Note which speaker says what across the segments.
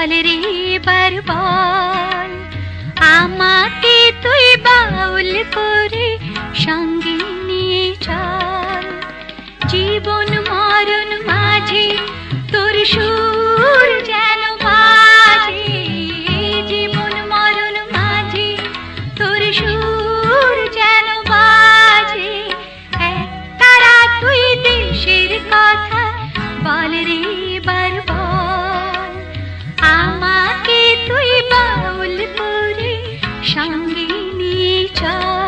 Speaker 1: বল রে বার বল, আমাকে তুই বাউল করে সঙ্গে নিয়ে চল। জীবন মরণ মাঝে তোর সুর যেন বাজে, জীবন মরণ মাঝে তোর সুর যেন বাজে। তারা তুই দেশের কথা বল রে বার বল, আমাকে তুই বাউল করে সঙ্গে নিয়ে চল।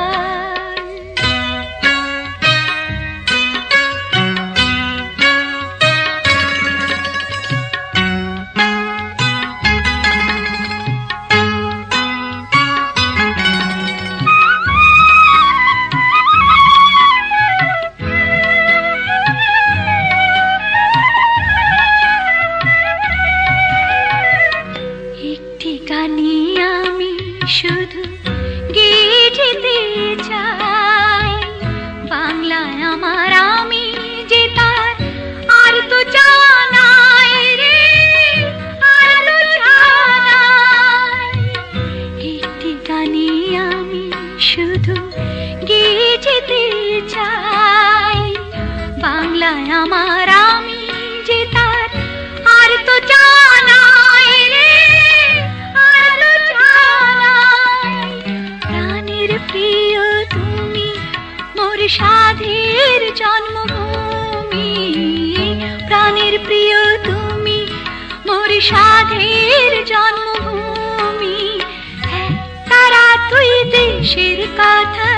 Speaker 1: গানে আমি শুধু গেয়ে যেতে চাই, বাংলায় আমার আমি যে তার আর তো জানাই রে, আর তো জানাই। একটি গানে আমি শুধু গেয়ে যেতে চাই, বাংলায় আমার আমি যে তার আর তো জানাই রে। প্রিয় তুমি মোর সাধের জন্মভূমি, প্রাণের প্রিয় তুমি মোর সাধের জন্মভূমি। তারা তুই দেশের কথা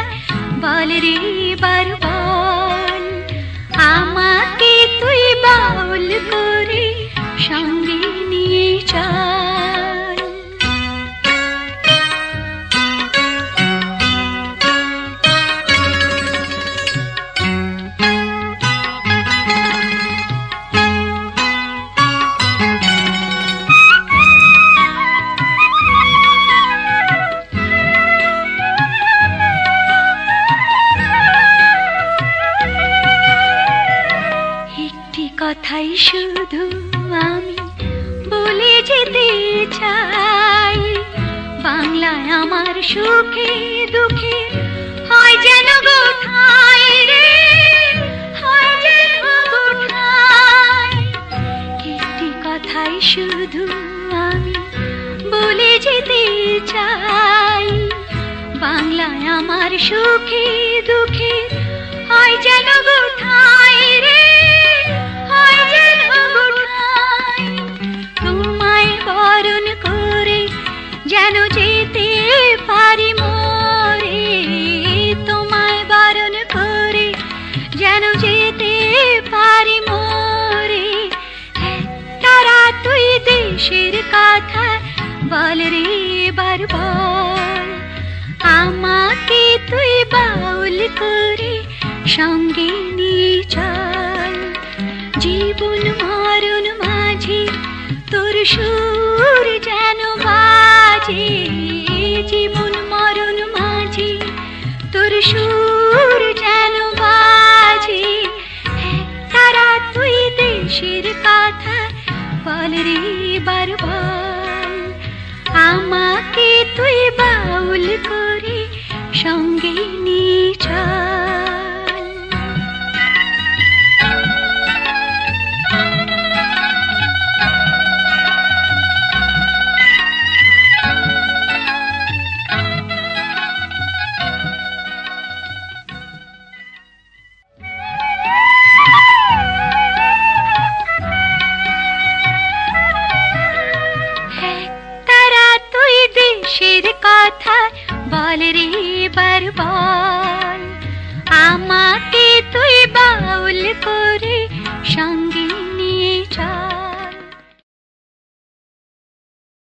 Speaker 1: বল রে বার বল, আমাকে তুই বাউল করে সঙ্গে নিয়ে চল। কথাই শুধু আমি বলে যেতে চাই, বাংলায় আমার সুখে দুঃখে হয় যেন গোঠাই রে, হয় যেন গোঠাই। একটি কথাই শুধু আমি বলে যেতে চাই, বাংলায় আমার সুখে দুঃখে হয় যেন গোঠাই রে, হয় যেন গোঠাই। তোমায় বরণ করে যেন যেতে পারি মোরে, তোমায় বরণ করে যেন যেতে পারি মোরে। তারা তুই দেশের কথা বল রে বার বল, আমাকে তুই বাউল করে সঙ্গে নিয়ে চল। জীবন মরণ মাঝে তোর সুর যেন বাজে, জীবন মরণ মাঝে তোর সুর যেন বাজে। তারা তুই দেশের কথা বল রে বার বল, আমাকে তুই বাউল করে সঙ্গে নিয়ে চল।